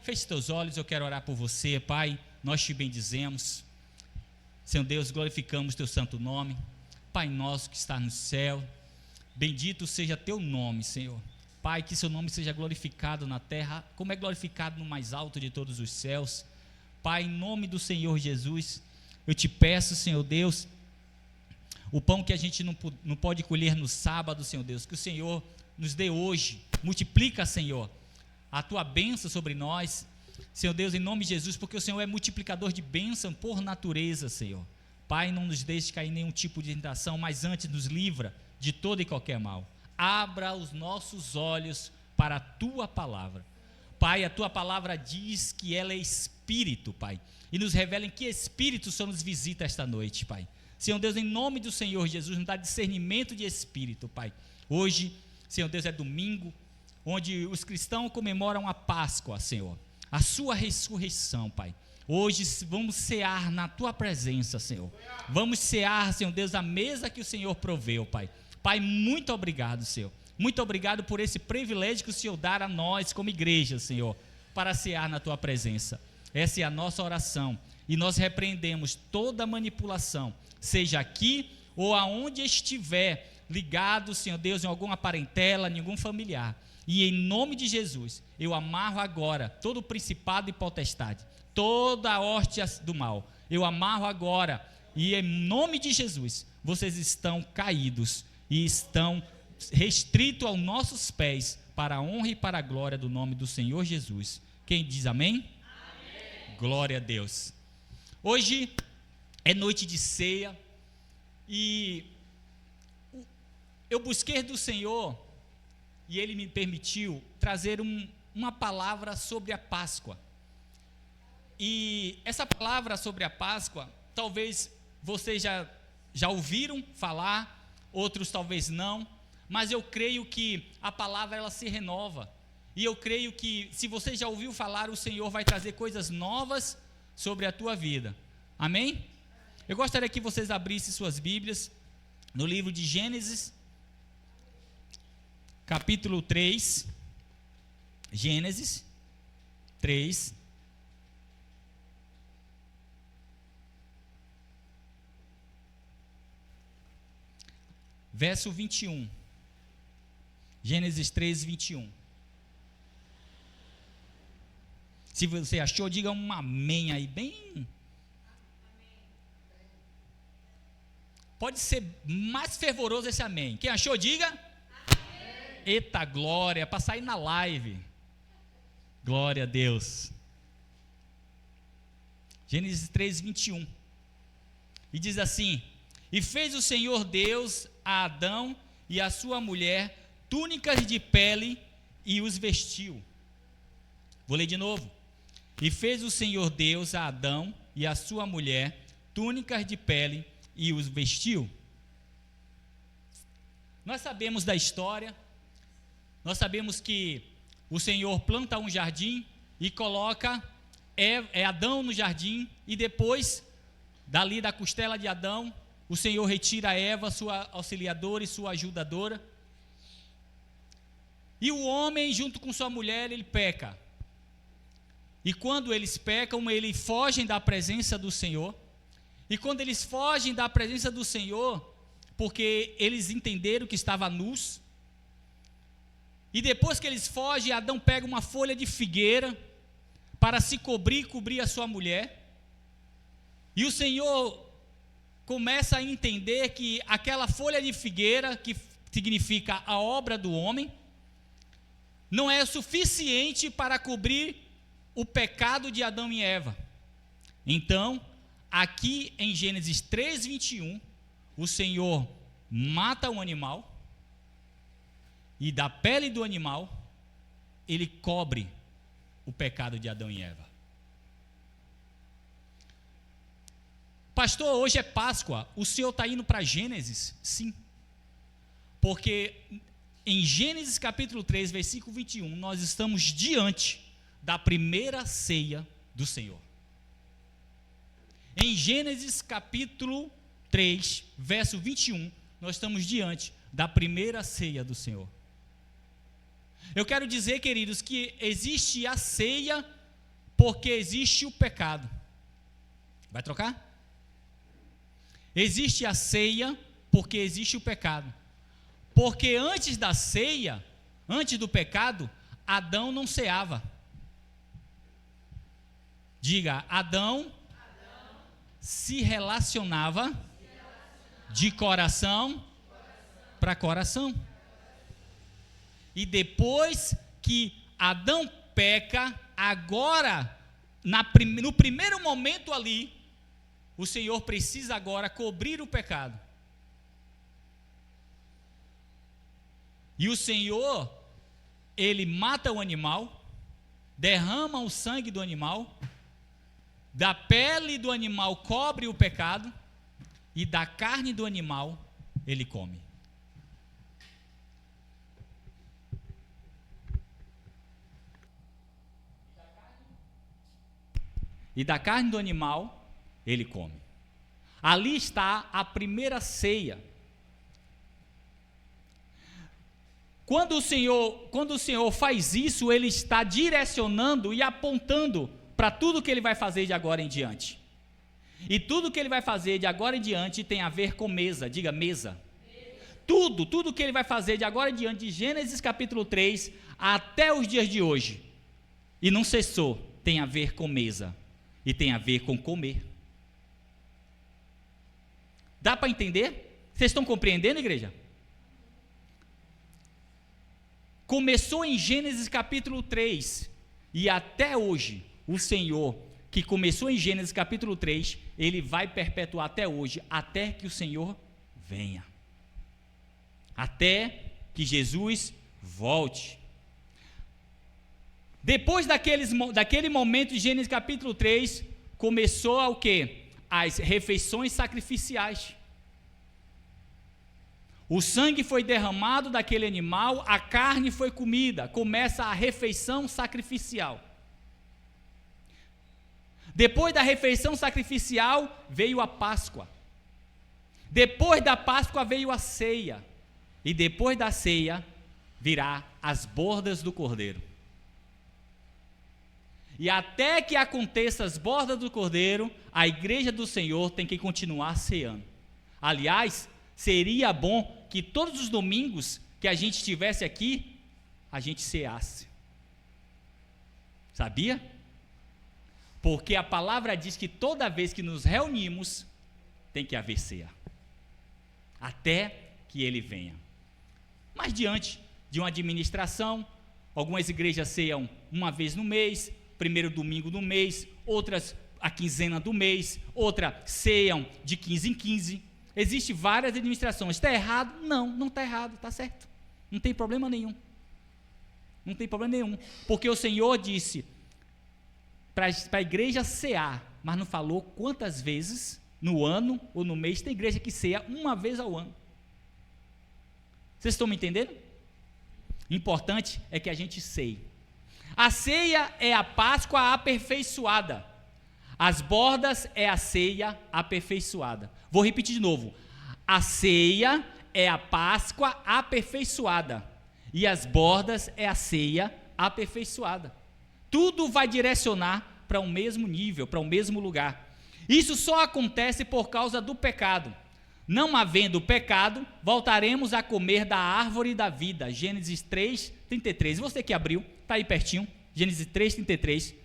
feche teus olhos, eu quero orar por você, Pai. Nós te bendizemos, Senhor Deus, glorificamos teu santo nome. Pai nosso que está no céu, bendito seja teu nome, Senhor. Pai, que seu nome seja glorificado na terra, como é glorificado no mais alto de todos os céus. Pai, em nome do Senhor Jesus, eu te peço, Senhor Deus, o pão que a gente não pode colher no sábado, Senhor Deus, que o Senhor nos dê hoje. Multiplica, Senhor, a tua bênção sobre nós, Senhor Deus, em nome de Jesus, porque o Senhor é multiplicador de bênção por natureza, Senhor. Pai, não nos deixe cair em nenhum tipo de tentação, mas antes nos livra de todo e qualquer mal. Abra os nossos olhos para a tua palavra. Pai, a tua palavra diz que ela é espírito, Pai, e nos revela em que espírito o Senhor nos visita esta noite, Pai. Senhor Deus, em nome do Senhor Jesus, nos dá discernimento de espírito, Pai. Hoje, Senhor Deus, é domingo, onde os cristãos comemoram a Páscoa, Senhor, a sua ressurreição, Pai. Hoje vamos cear na tua presença, Senhor. Vamos cear, Senhor Deus, a mesa que o Senhor proveu, Pai. Pai, muito obrigado, Senhor. Muito obrigado por esse privilégio que o Senhor dá a nós como igreja, Senhor, para cear na tua presença. Essa é a nossa oração. E nós repreendemos toda manipulação, seja aqui ou aonde estiver ligado, Senhor Deus, em alguma parentela, em algum familiar. E em nome de Jesus, eu amarro agora todo o principado e potestade, toda a hóstia do mal. Eu amarro agora, e em nome de Jesus, vocês estão caídos e estão restritos aos nossos pés, para a honra e para a glória do nome do Senhor Jesus. Quem diz amém? Amém. Glória a Deus. Hoje é noite de ceia, e eu busquei do Senhor, e Ele me permitiu trazer uma palavra sobre a Páscoa. E essa palavra sobre a Páscoa, talvez vocês já ouviram falar, outros talvez não, mas eu creio que a palavra ela se renova. E eu creio que se você já ouviu falar, o Senhor vai trazer coisas novas sobre a tua vida. Amém? Eu gostaria que vocês abrissem suas Bíblias no livro de Gênesis, capítulo 3, Gênesis 3, verso 21, Gênesis 3, 21. Se você achou, diga um amém aí, bem... Pode ser mais fervoroso esse amém. Quem achou, diga... Eita glória, para sair na live. Glória a Deus. Gênesis 3, 21. E diz assim: E fez o Senhor Deus a Adão e a sua mulher túnicas de pele e os vestiu. Vou ler de novo. E fez o Senhor Deus a Adão e a sua mulher túnicas de pele e os vestiu. Nós sabemos da história. Nós sabemos que o Senhor planta um jardim e coloca Adão no jardim, e depois, dali da costela de Adão, o Senhor retira Eva, sua auxiliadora e sua ajudadora. E o homem, junto com sua mulher, ele peca. E quando eles pecam, eles fogem da presença do Senhor. E quando eles fogem da presença do Senhor, porque eles entenderam que estava nus, e depois que eles fogem, Adão pega uma folha de figueira para se cobrir a sua mulher. E o Senhor começa a entender que aquela folha de figueira, que significa a obra do homem, não é suficiente para cobrir o pecado de Adão e Eva. Então, aqui em Gênesis 3, 21, o Senhor mata um animal, e da pele do animal, ele cobre o pecado de Adão e Eva. Pastor, hoje é Páscoa, o senhor está indo para Gênesis? Sim. Porque em Gênesis capítulo 3, versículo 21, nós estamos diante da primeira ceia do Senhor. Em Gênesis capítulo 3, verso 21, nós estamos diante da primeira ceia do Senhor. Eu quero dizer, queridos, que existe a ceia porque existe o pecado. Vai trocar? Existe a ceia porque existe o pecado. Porque antes da ceia, antes do pecado, Adão não ceava. Diga, Adão se relacionava de coração para coração. E depois que Adão peca, agora, no primeiro momento ali, o Senhor precisa agora cobrir o pecado. E o Senhor, Ele mata o animal, derrama o sangue do animal, da pele do animal cobre o pecado, e da carne do animal Ele come. E da carne do animal Ele come. Ali está a primeira ceia. Quando o Senhor faz isso, Ele está direcionando e apontando para tudo que Ele vai fazer de agora em diante. E tudo que Ele vai fazer de agora em diante tem a ver com mesa. Diga, mesa. Tudo que Ele vai fazer de agora em diante, de Gênesis capítulo 3 até os dias de hoje, e não cessou, tem a ver com mesa. E tem a ver com comer. Dá para entender? Vocês estão compreendendo, igreja? Começou em Gênesis capítulo 3, e até hoje, o Senhor, que começou em Gênesis capítulo 3, Ele vai perpetuar até hoje, até que o Senhor venha. Até que Jesus volte. Depois daquele momento de Gênesis capítulo 3, começou o quê? As refeições sacrificiais. O sangue foi derramado daquele animal, a carne foi comida, começa a refeição sacrificial. Depois da refeição sacrificial, veio a Páscoa. Depois da Páscoa veio a ceia. E depois da ceia, virá as bordas do cordeiro. E até que aconteça as bordas do cordeiro, a igreja do Senhor tem que continuar ceando. Aliás, seria bom que todos os domingos que a gente estivesse aqui, a gente ceasse. Sabia? Porque a palavra diz que toda vez que nos reunimos, tem que haver ceia. Até que Ele venha. Mas diante de uma administração, algumas igrejas ceiam uma vez no mês, primeiro domingo do mês, outras a quinzena do mês, outra ceiam de 15 em 15. Existem várias administrações. Está errado? Não está errado, está certo. Não tem problema nenhum. Não tem problema nenhum. Porque o Senhor disse para a igreja cear, mas não falou quantas vezes no ano ou no mês. Tem igreja que ceia uma vez ao ano. Vocês estão me entendendo? Importante é que a gente ceie. A ceia é a Páscoa aperfeiçoada. As bordas é a ceia aperfeiçoada. Vou repetir de novo. A ceia é a Páscoa aperfeiçoada. E as bordas é a ceia aperfeiçoada. Tudo vai direcionar para o mesmo nível, para o mesmo lugar. Isso só acontece por causa do pecado. Não havendo pecado, voltaremos a comer da árvore da vida. Gênesis 3, 33. Você que abriu, está aí pertinho. Gênesis 3, 33.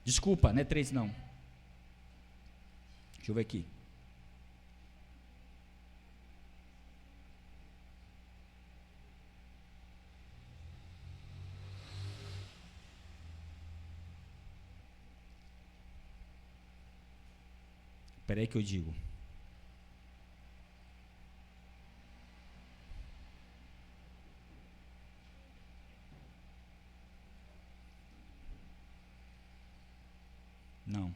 Desculpa, não é 3 não. Deixa eu ver aqui. Espera aí que eu digo. Não.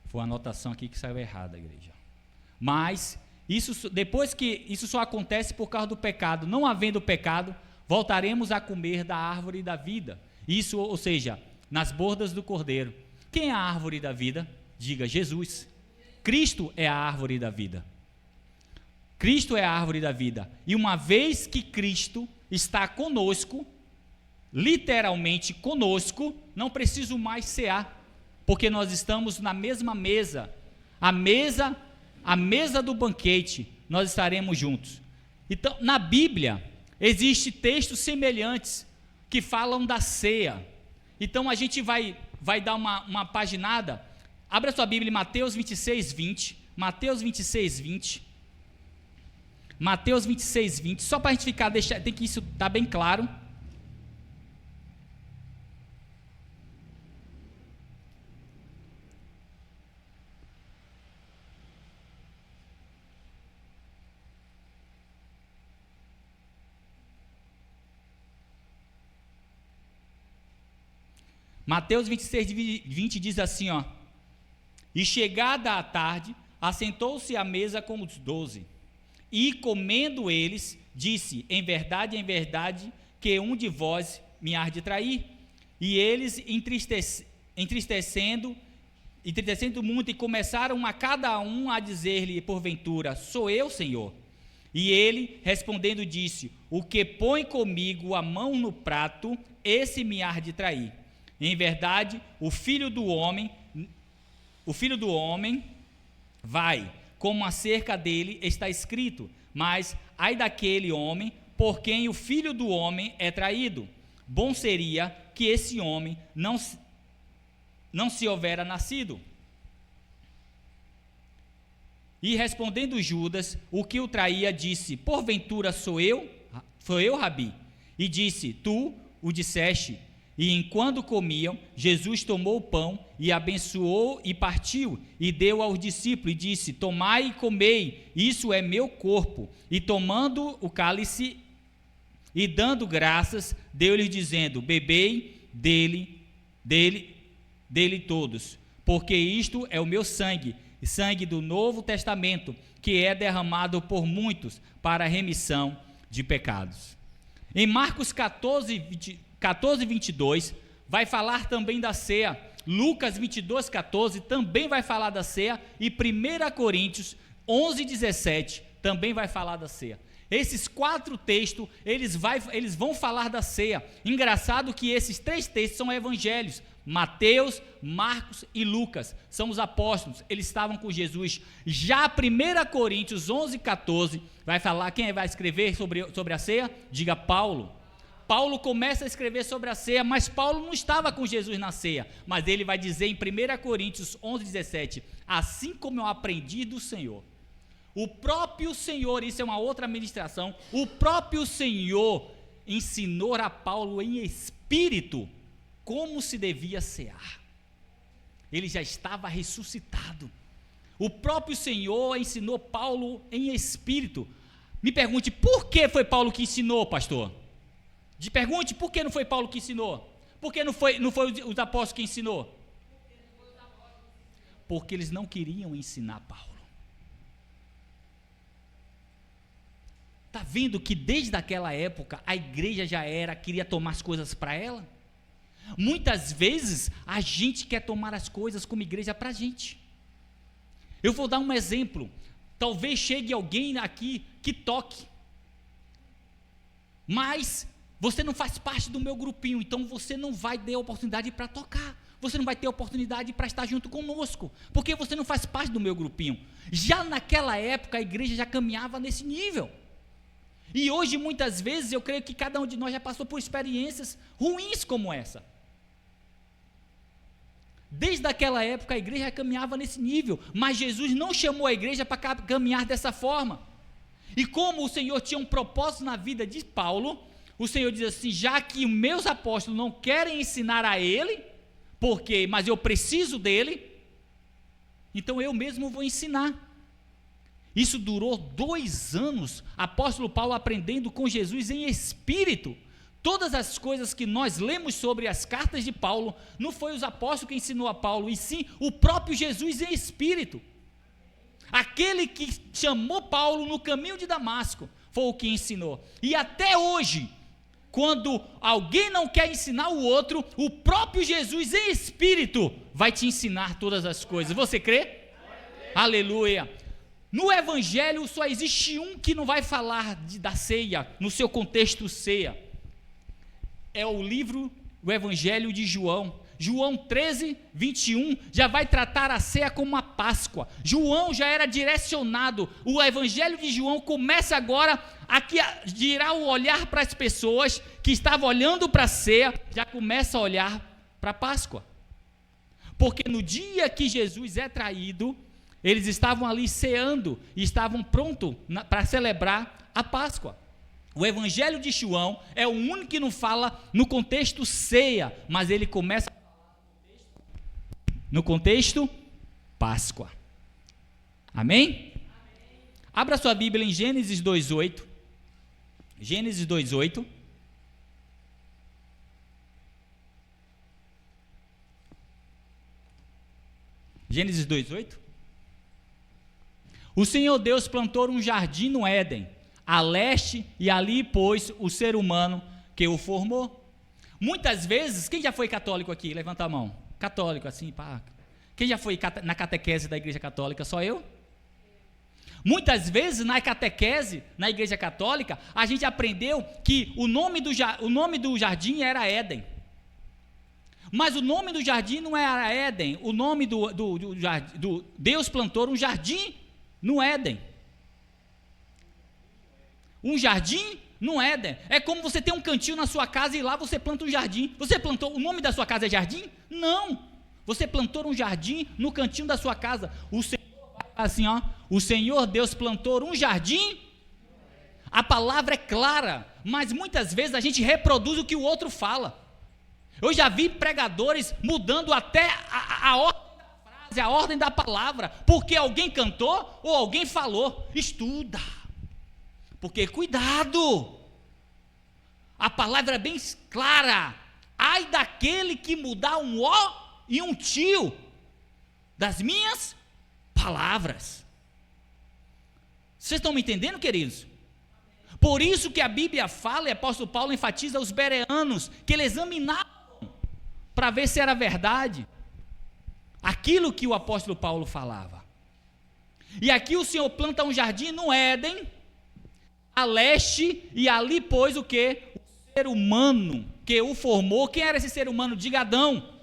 Foi uma anotação aqui que saiu errada, igreja. Mas, depois que isso só acontece por causa do pecado, não havendo pecado, voltaremos a comer da árvore da vida. Isso, ou seja, nas bordas do Cordeiro. Quem é a árvore da vida? Diga, Jesus. Cristo é a árvore da vida. Cristo é a árvore da vida. E uma vez que Cristo está conosco, literalmente conosco, não preciso mais cear, porque nós estamos na mesma mesa, a mesa do banquete, nós estaremos juntos. Então, na Bíblia, existem textos semelhantes que falam da ceia. Então, a gente vai dar uma paginada. Abra sua Bíblia em Mateus 26, 20. Mateus 26, 20. Mateus 26, 20. Só para a gente tem que isso estar bem claro. Mateus 26, 20 diz assim, ó: e chegada a tarde, assentou-se à mesa com os 12, e comendo eles, disse, em verdade, que um de vós me há de trair. E eles, entristecendo muito, e começaram a cada um a dizer-lhe, porventura, sou eu, Senhor? E ele, respondendo, disse, o que põe comigo a mão no prato, esse me há de trair. Em verdade, o filho do homem vai, como acerca dele está escrito, mas ai daquele homem por quem o filho do homem é traído. Bom seria que esse homem não se houvera nascido. E respondendo Judas, o que o traía, disse, porventura sou eu, Rabi? E disse, tu o disseste. E enquanto comiam, Jesus tomou o pão e abençoou e partiu e deu aos discípulos e disse, tomai e comei, isso é meu corpo. E tomando o cálice e dando graças, deu-lhes dizendo, bebei dele todos, porque isto é o meu sangue do Novo Testamento, que é derramado por muitos para a remissão de pecados. Em Marcos 14, 22, vai falar também da ceia. Lucas 22, 14 também vai falar da ceia. E 1 Coríntios 11, 17 também vai falar da ceia. Esses 4 textos, eles vão falar da ceia. Engraçado que esses 3 textos são evangelhos. Mateus, Marcos e Lucas são os apóstolos, eles estavam com Jesus. Já 1 Coríntios 11, 14 vai falar, quem vai escrever sobre a ceia? Diga, Paulo. Paulo começa a escrever sobre a ceia, mas Paulo não estava com Jesus na ceia, mas ele vai dizer em 1 Coríntios 11, 17, assim como eu aprendi do Senhor. O próprio Senhor, isso é uma outra ministração, o próprio Senhor ensinou a Paulo em espírito como se devia cear. Ele já estava ressuscitado. O próprio Senhor ensinou Paulo em espírito. Me pergunte, por que foi Paulo que ensinou, pastor? Pergunte, por que não foi Paulo que ensinou? Por que não foi os apóstolos que ensinou? Porque eles não queriam ensinar Paulo. Está vendo que desde aquela época a igreja queria tomar as coisas para ela? Muitas vezes a gente quer tomar as coisas como igreja para a gente. Eu vou dar um exemplo. Talvez chegue alguém aqui que toque, mas você não faz parte do meu grupinho, então você não vai ter oportunidade para tocar, você não vai ter oportunidade para estar junto conosco, porque você não faz parte do meu grupinho. Já naquela época a igreja já caminhava nesse nível, e hoje muitas vezes eu creio que cada um de nós já passou por experiências ruins como essa. Desde aquela época a igreja já caminhava nesse nível, mas Jesus não chamou a igreja para caminhar dessa forma, e como o Senhor tinha um propósito na vida de Paulo, o Senhor diz assim, já que os meus apóstolos não querem ensinar a ele, mas eu preciso dele, então eu mesmo vou ensinar. Isso durou 2 anos, apóstolo Paulo aprendendo com Jesus em espírito. Todas as coisas que nós lemos sobre as cartas de Paulo, não foi os apóstolos que ensinou a Paulo, e sim o próprio Jesus em espírito. Aquele que chamou Paulo no caminho de Damasco, foi o que ensinou. E até hoje, quando alguém não quer ensinar o outro, o próprio Jesus em espírito vai te ensinar todas as coisas. Você crê? Aleluia. No Evangelho só existe um que não vai falar da ceia, no seu contexto ceia. É o Evangelho de João. João 13, 21, já vai tratar a ceia como uma Páscoa. João já era direcionado, o Evangelho de João começa agora a girar o olhar para as pessoas que estavam olhando para a ceia, já começa a olhar para a Páscoa. Porque no dia que Jesus é traído, eles estavam ali ceando e estavam prontos para celebrar a Páscoa. O Evangelho de João é o único que não fala no contexto ceia, mas ele começa no contexto Páscoa. Amém? Abra sua Bíblia em Gênesis 2:8. Gênesis 2:8. Gênesis 2:8. O Senhor Deus plantou um jardim no Éden, a leste, e ali pôs o ser humano que o formou. Muitas vezes, quem já foi católico aqui? Levanta a mão. Católico, assim, pá. Quem já foi na catequese da Igreja Católica? Só eu? Muitas vezes, na catequese, na Igreja Católica, a gente aprendeu que o nome do jardim era Éden. Mas o nome do jardim não era Éden. O nome do Deus plantou um jardim no Éden. Um jardim no Éden. É como você ter um cantinho na sua casa e lá você planta um jardim. Você plantou, o nome da sua casa é jardim? Não. Você plantou um jardim no cantinho da sua casa. O Senhor vai assim, ó. O Senhor Deus plantou um jardim. A palavra é clara, mas muitas vezes a gente reproduz o que o outro fala. Eu já vi pregadores mudando até a ordem da frase, a ordem da palavra, porque alguém cantou ou alguém falou. Estuda. Porque cuidado, a palavra é bem clara. Ai daquele que mudar um ó e um tio das minhas palavras. Vocês estão me entendendo, queridos? Por isso que a Bíblia fala, e o apóstolo Paulo enfatiza os bereanos, que eles examinavam para ver se era verdade aquilo que o apóstolo Paulo falava. E aqui o Senhor planta um jardim no Éden, a leste, e ali pôs o que? O ser humano que o formou. Quem era esse ser humano? Diga Adão.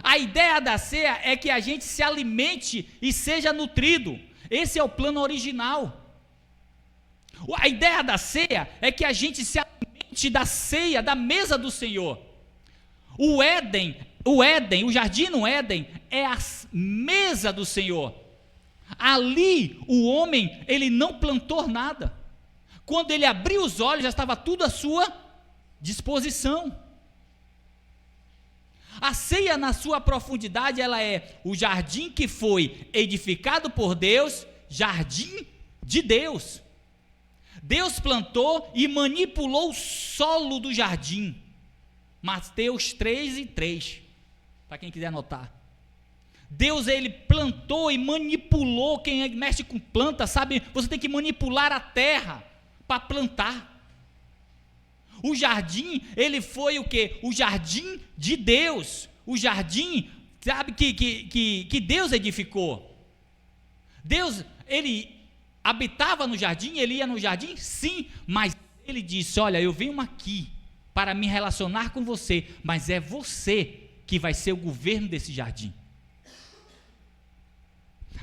A ideia da ceia é que a gente se alimente e seja nutrido. Esse é o plano original. A ideia da ceia é que a gente se alimente da ceia, da mesa do Senhor. O jardim no Éden é a mesa do Senhor. Ali o homem, ele não plantou nada. Quando ele abriu os olhos, já estava tudo à sua disposição. A ceia, na sua profundidade, ela é o jardim que foi edificado por Deus, jardim de Deus. Deus plantou e manipulou o solo do jardim. Mateus 3:3, para quem quiser anotar. Deus, ele plantou e manipulou. Quem mexe com planta sabe, você tem que manipular a terra para plantar. O jardim, ele foi o quê? O jardim de Deus. O jardim, sabe, que Deus edificou. Deus, ele habitava no jardim, ele ia no jardim? Sim, mas ele disse, olha, eu venho aqui para me relacionar com você, mas é você que vai ser o governo desse jardim.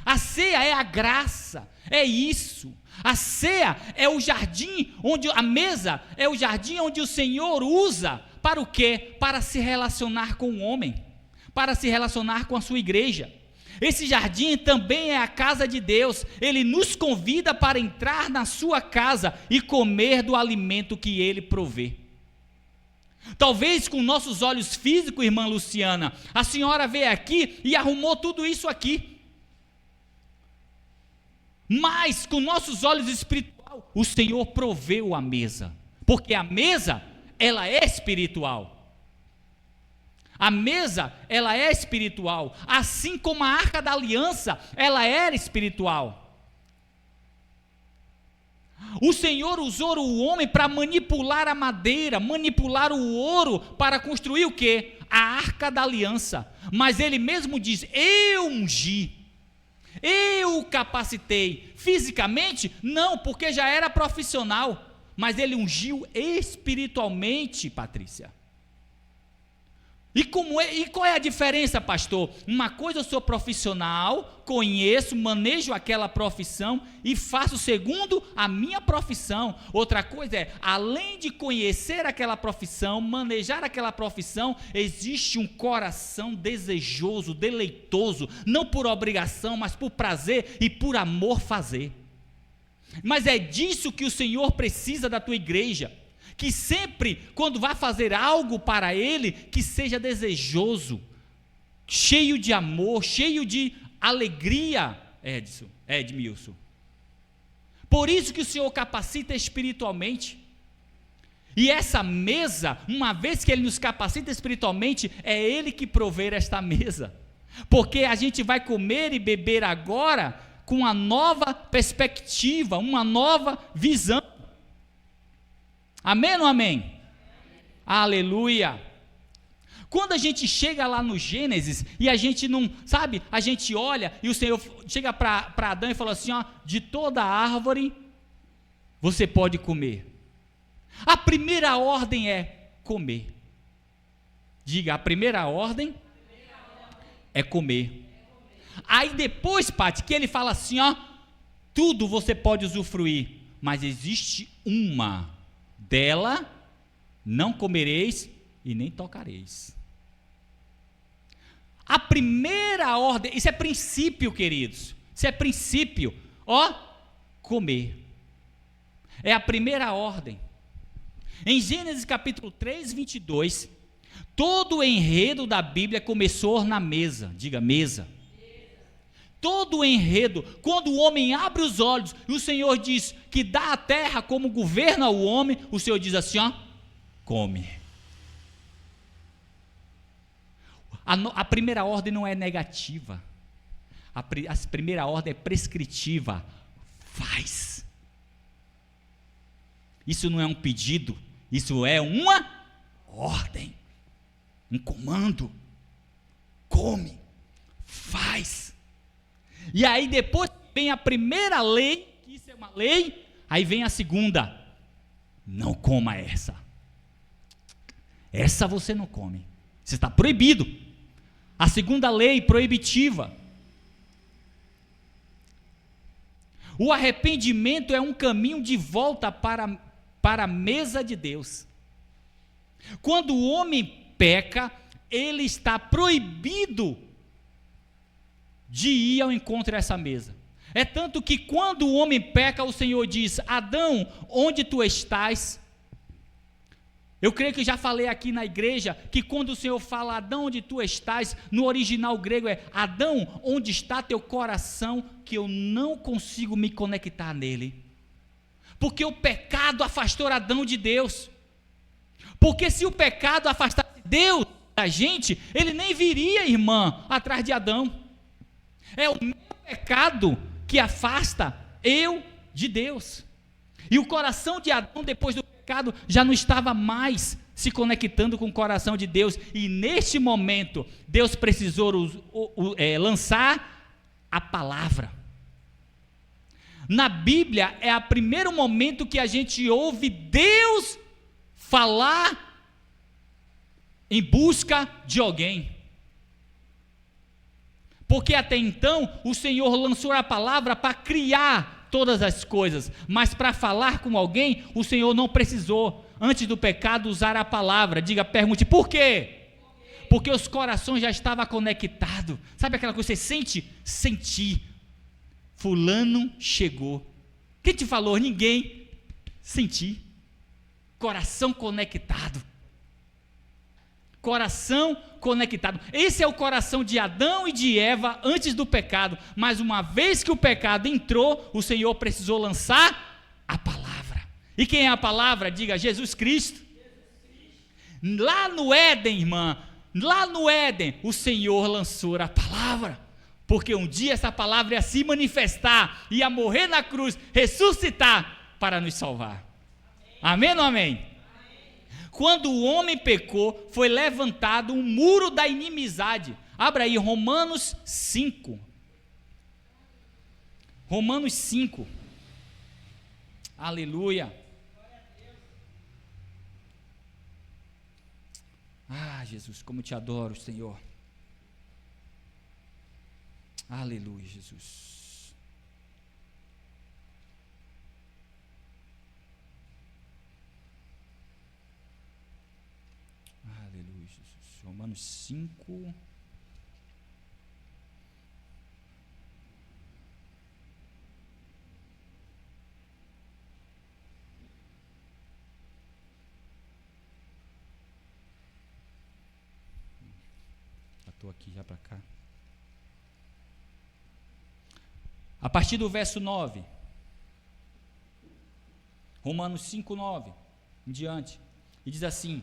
A ceia é a graça, é isso. A ceia é o jardim onde a mesa é o jardim onde o Senhor usa para o quê? Para se relacionar com o homem, para se relacionar com a sua igreja. Esse jardim também é a casa de Deus. Ele nos convida para entrar na sua casa e comer do alimento que ele provê. Talvez com nossos olhos físicos, irmã Luciana, a senhora veio aqui e arrumou tudo isso aqui. Mas com nossos olhos espirituais, o Senhor proveu a mesa, porque a mesa, ela é espiritual. A mesa, ela é espiritual, assim como a arca da aliança, ela era espiritual. O Senhor usou o homem para manipular a madeira, manipular o ouro, para construir o quê? A arca da aliança. Mas ele mesmo diz: eu ungi, eu o capacitei. Fisicamente, não, porque já era profissional. Mas ele ungiu espiritualmente, Patrícia. E qual é a diferença, pastor? Uma coisa, eu sou profissional, conheço, manejo aquela profissão e faço segundo a minha profissão. Outra coisa é, além de conhecer aquela profissão, manejar aquela profissão, existe um coração desejoso, deleitoso, não por obrigação, mas por prazer e por amor fazer. Mas é disso que o Senhor precisa da tua igreja. Que sempre, quando vai fazer algo para Ele, que seja desejoso, cheio de amor, cheio de alegria, Edmilson. Por isso que o Senhor capacita espiritualmente. E essa mesa, uma vez que Ele nos capacita espiritualmente, é Ele que prover esta mesa. Porque a gente vai comer e beber agora com uma nova perspectiva, uma nova visão. Amém ou amém? Aleluia. Quando a gente chega lá no Gênesis e a gente não, sabe, a gente olha e o Senhor chega para Adão e fala assim, ó, de toda árvore você pode comer. A primeira ordem é comer. Diga, a primeira ordem é comer. Aí depois, Pati, que ele fala assim, ó, tudo você pode usufruir, mas existe uma dela não comereis e nem tocareis. A primeira ordem, isso é princípio, queridos, isso é princípio, ó, comer, é a primeira ordem. Em Gênesis capítulo 3, 22, todo o enredo da Bíblia começou na mesa, diga mesa. Todo o enredo, quando o homem abre os olhos e o Senhor diz que dá a terra como governo ao homem, o Senhor diz assim, ó, come. A primeira ordem não é negativa, a primeira ordem é prescritiva, faz. Isso não é um pedido, isso é uma ordem, um comando, come, faz. E aí depois vem a primeira lei, que isso é uma lei, aí vem a segunda, não coma essa. Essa você não come, você está proibido. A segunda lei proibitiva. O arrependimento é um caminho de volta para a mesa de Deus. Quando o homem peca, ele está proibido de ir ao encontro dessa mesa. É tanto que quando o homem peca, o Senhor diz, Adão, onde tu estás? Eu creio que já falei aqui na igreja, que quando o Senhor fala, Adão, onde tu estás, no original grego é, Adão, onde está teu coração, que eu não consigo me conectar nele. Porque o pecado afastou Adão de Deus. Porque se o pecado afastasse Deus da gente, ele nem viria, irmã, atrás de Adão. É o meu pecado que afasta eu de Deus. E o coração de Adão, depois do pecado, já não estava mais se conectando com o coração de Deus. E neste momento, Deus precisou lançar a palavra. Na Bíblia, é o primeiro momento que a gente ouve Deus falar em busca de alguém. Porque até então, o Senhor lançou a palavra para criar todas as coisas, mas para falar com alguém, o Senhor não precisou, antes do pecado, usar a palavra. Diga, pergunte, por quê? Porque os corações já estavam conectados. Sabe aquela coisa que você sente? Senti. Fulano chegou. Quem te falou? Ninguém. Senti. Coração conectado. Coração conectado. Esse é o coração de Adão e de Eva antes do pecado. Mas uma vez que o pecado entrou, o Senhor precisou lançar a palavra. E quem é a palavra? Diga, Jesus Cristo. Lá no Éden, irmã, lá no Éden, o Senhor lançou a palavra. Porque um dia essa palavra ia se manifestar, ia morrer na cruz, ressuscitar para nos salvar. Amém ou não amém? Quando o homem pecou, foi levantado um muro da inimizade. Abra aí Romanos 5. Romanos 5. Aleluia. Ah, Jesus, como eu te adoro, Senhor. Aleluia, Jesus. Aleluia, Jesus. Romanos 5. Estou aqui já para cá. A partir do verso 9. Romanos 5, 9. Em diante. E diz assim: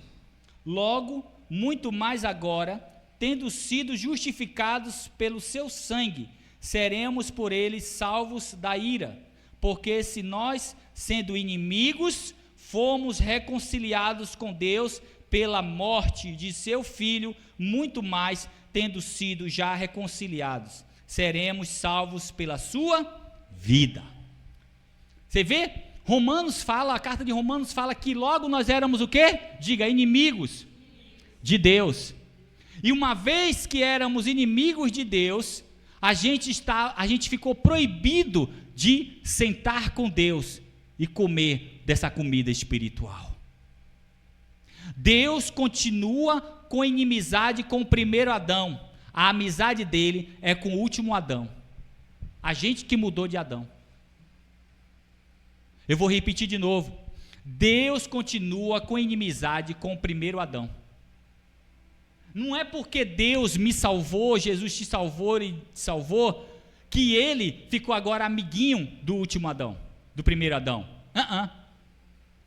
logo, muito mais agora, tendo sido justificados pelo seu sangue, seremos por ele salvos da ira. Porque se nós, sendo inimigos, fomos reconciliados com Deus pela morte de seu Filho, muito mais, tendo sido já reconciliados, seremos salvos pela sua vida. Você vê? Romanos fala, a carta de Romanos fala que logo nós éramos o quê? Diga, inimigos de Deus. E uma vez que éramos inimigos de Deus, a gente ficou proibido de sentar com Deus e comer dessa comida espiritual. Deus continua com inimizade com o primeiro Adão. A amizade dele é com o último Adão. A gente que mudou de Adão. Eu vou repetir de novo. Deus continua com inimizade com o primeiro Adão. Não é porque Deus me salvou, Jesus te salvou e te salvou, que ele ficou agora amiguinho do último Adão, do primeiro Adão.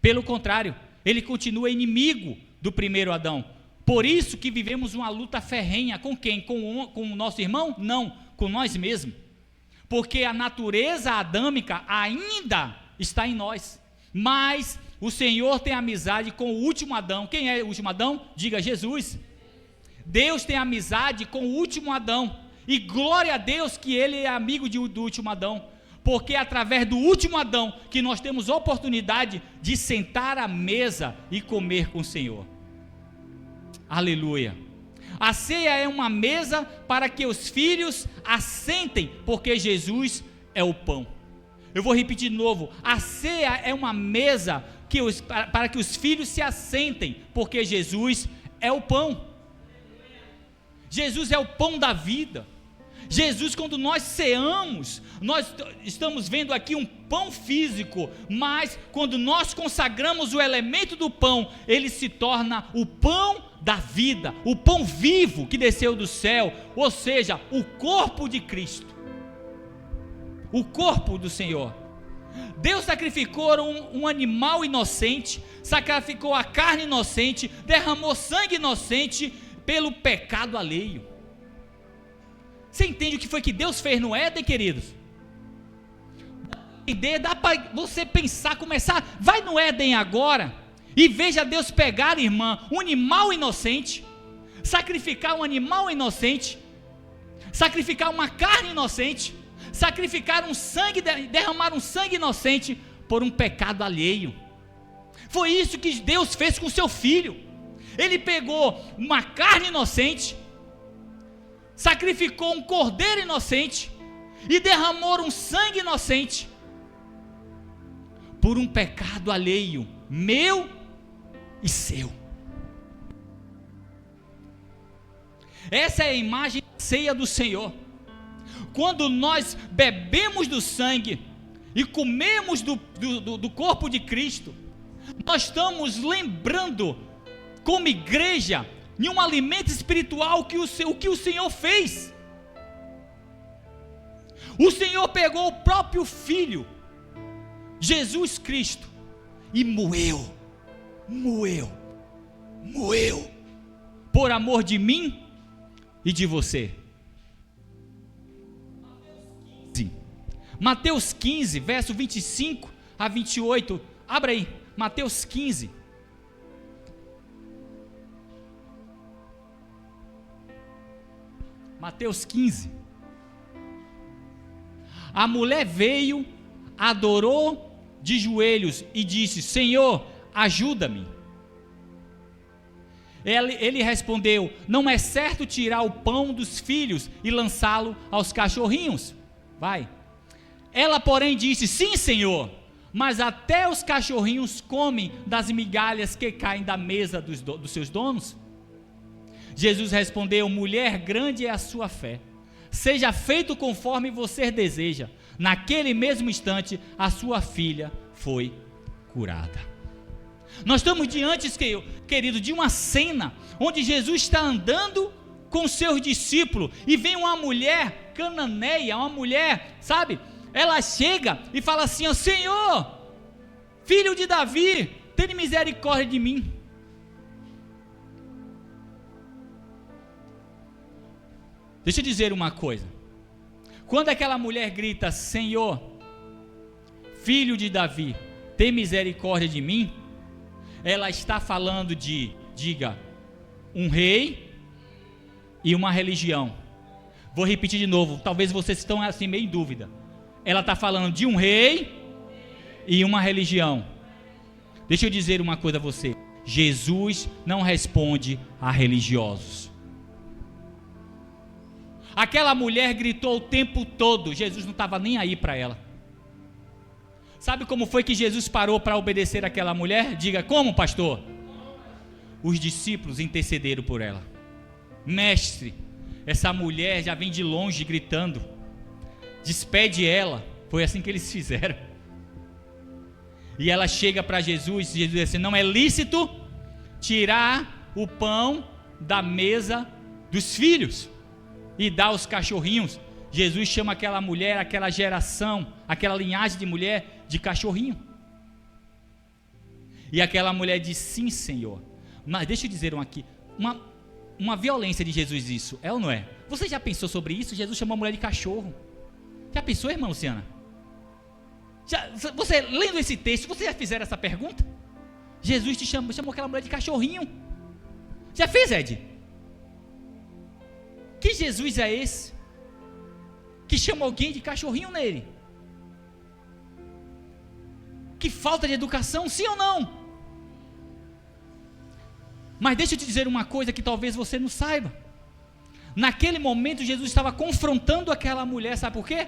Pelo contrário, ele continua inimigo do primeiro Adão. Por isso que vivemos uma luta ferrenha. Com quem? Com o nosso irmão? Não, com nós mesmos. Porque a natureza adâmica ainda está em nós. Mas o Senhor tem amizade com o último Adão. Quem é o último Adão? Diga, Jesus. Deus tem amizade com o último Adão. E glória a Deus que ele é amigo do último Adão. Porque é através do último Adão que nós temos oportunidade de sentar à mesa e comer com o Senhor. Aleluia. A ceia é uma mesa para que os filhos assentem, porque Jesus é o pão. Eu vou repetir de novo. A ceia é uma mesa para que os filhos se assentem, porque Jesus é o pão. Jesus é o pão da vida. Jesus, quando nós ceamos, nós estamos vendo aqui um pão físico, mas quando nós consagramos o elemento do pão, ele se torna o pão da vida, o pão vivo que desceu do céu, ou seja, o corpo de Cristo, o corpo do Senhor. Deus sacrificou um animal inocente, sacrificou a carne inocente, derramou sangue inocente pelo pecado alheio. Você entende o que foi que Deus fez no Éden, queridos? Dá para você pensar, começar, vai no Éden agora e veja Deus pegar, irmã, um animal inocente, sacrificar um animal inocente, sacrificar uma carne inocente, sacrificar um sangue, derramar um sangue inocente por um pecado alheio. Foi isso que Deus fez com seu filho. Ele pegou uma carne inocente, sacrificou um cordeiro inocente e derramou um sangue inocente por um pecado alheio, meu e seu. Essa é a imagem da ceia do Senhor. Quando nós bebemos do sangue e comemos do corpo de Cristo, nós estamos lembrando, como igreja, em um alimento espiritual que o Senhor fez. O Senhor pegou o próprio Filho, Jesus Cristo, e moeu, por amor de mim e de você. Mateus 15, verso 25 a 28. Abra aí, Mateus 15. Mateus 15. A mulher veio, adorou de joelhos e disse: Senhor, ajuda-me. Ele respondeu: não é certo tirar o pão dos filhos e lançá-lo aos cachorrinhos. Vai. Ela, porém, disse: sim, Senhor, mas até os cachorrinhos comem das migalhas que caem da mesa dos seus donos. Jesus respondeu: mulher, grande é a sua fé, seja feito conforme você deseja. Naquele mesmo instante, a sua filha foi curada. Nós estamos diante, querido, de uma cena onde Jesus está andando com seus discípulos e vem uma mulher cananeia, uma mulher, sabe? Ela chega e fala assim: ó, Senhor, filho de Davi, tenha misericórdia de mim. Deixa eu dizer uma coisa. Quando aquela mulher grita: Senhor, filho de Davi, tem misericórdia de mim, ela está falando de, diga, um rei e uma religião. Vou repetir de novo, talvez vocês estão assim meio em dúvida. Ela está falando de um rei e uma religião. Deixa eu dizer uma coisa a você: Jesus não responde a religiosos. Aquela mulher gritou o tempo todo, Jesus não estava nem aí para ela. Sabe como foi que Jesus parou para obedecer aquela mulher? Diga, como, pastor? Os discípulos intercederam por ela. Mestre, essa mulher já vem de longe gritando, despede ela. Foi assim que eles fizeram. E ela chega para Jesus, e Jesus diz assim: não é lícito tirar o pão da mesa dos filhos e dar aos cachorrinhos. Jesus chama aquela mulher, aquela geração, aquela linhagem de mulher, de cachorrinho. E aquela mulher diz: sim, Senhor. Mas deixa eu dizer uma violência de Jesus isso, é ou não é? Você já pensou sobre isso? Jesus chamou a mulher de cachorro. Já pensou, irmã Luciana? Você lendo esse texto, você já fizeram essa pergunta? Jesus te chamou aquela mulher de cachorrinho. Já fez, Ed? Que Jesus é esse que chama alguém de cachorrinho nele? Que falta de educação, sim ou não? Mas deixa eu te dizer uma coisa que talvez você não saiba. Naquele momento Jesus estava confrontando aquela mulher, sabe por quê?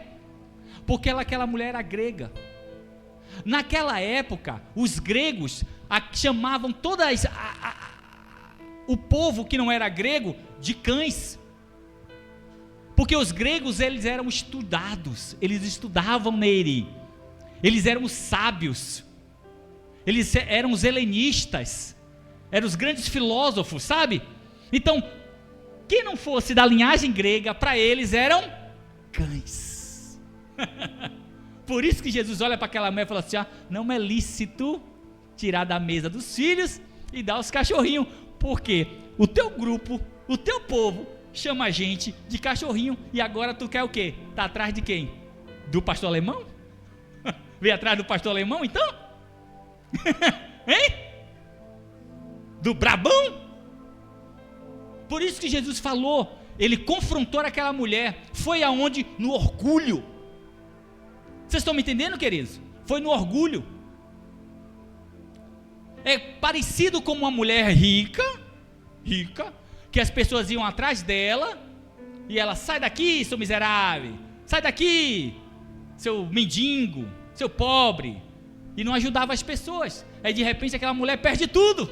Porque aquela mulher era grega. Naquela época, os gregos chamavam o povo que não era grego de cães. Porque os gregos, eles eram estudados, eles estudavam nele, eles eram sábios, eles eram os helenistas, eram os grandes filósofos, sabe? Então, quem não fosse da linhagem grega, para eles eram cães. Por isso que Jesus olha para aquela mulher e fala assim: não é lícito tirar da mesa dos filhos e dar aos cachorrinhos, porque o teu grupo, o teu povo chama a gente de cachorrinho, e agora tu quer o quê? Tá atrás de quem? Do pastor alemão? Vem atrás do pastor alemão então? Hein? Do brabão? Por isso que Jesus falou, ele confrontou aquela mulher, foi aonde? No orgulho. Vocês estão me entendendo, queridos? Foi no orgulho. É parecido com uma mulher rica, que as pessoas iam atrás dela, e ela: sai daqui, seu miserável, sai daqui, seu mendigo, seu pobre, e não ajudava as pessoas. Aí de repente aquela mulher perde tudo,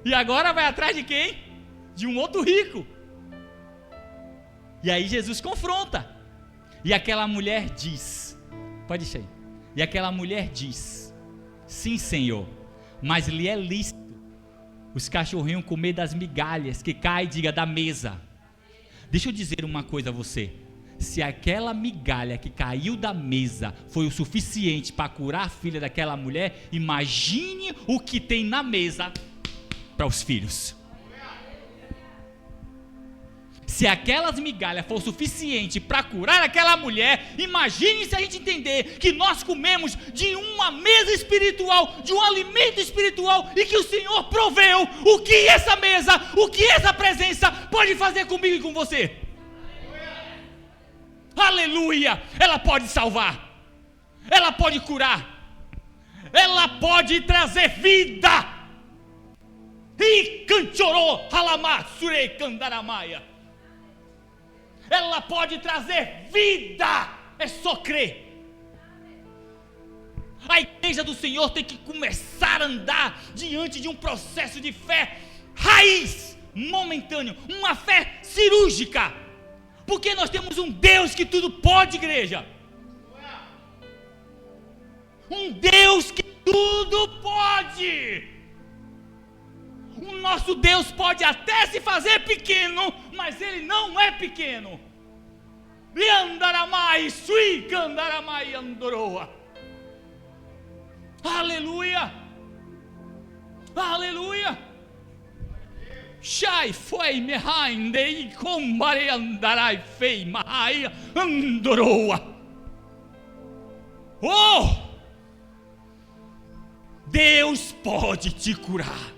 e agora vai atrás de quem? De um outro rico. E aí Jesus confronta, e aquela mulher diz, pode deixar aí, e aquela mulher diz: sim, Senhor, mas lhe é lícito os cachorrinhos comer das migalhas que caem, diga, da mesa. Deixa eu dizer uma coisa a você: se aquela migalha que caiu da mesa foi o suficiente para curar a filha daquela mulher, imagine o que tem na mesa para os filhos. Se aquelas migalhas for suficiente para curar aquela mulher, imagine se a gente entender que nós comemos de uma mesa espiritual, de um alimento espiritual, e que o Senhor proveu. O que essa mesa, o que essa presença pode fazer comigo e com você? Aleluia! Ela pode salvar, ela pode curar, ela pode trazer vida. E canchorô, halamá, surei, candaramaia. Ela pode trazer vida, é só crer. A igreja do Senhor tem que começar a andar diante de um processo de fé raiz, momentâneo, uma fé cirúrgica, porque nós temos um Deus que tudo pode, igreja. Um Deus que tudo pode. O nosso Deus pode até se fazer pequeno, mas Ele não é pequeno. Aleluia, aleluia. Shai foi mehaindei combare andarai fei mahai andoroa. Oh! Deus pode te curar.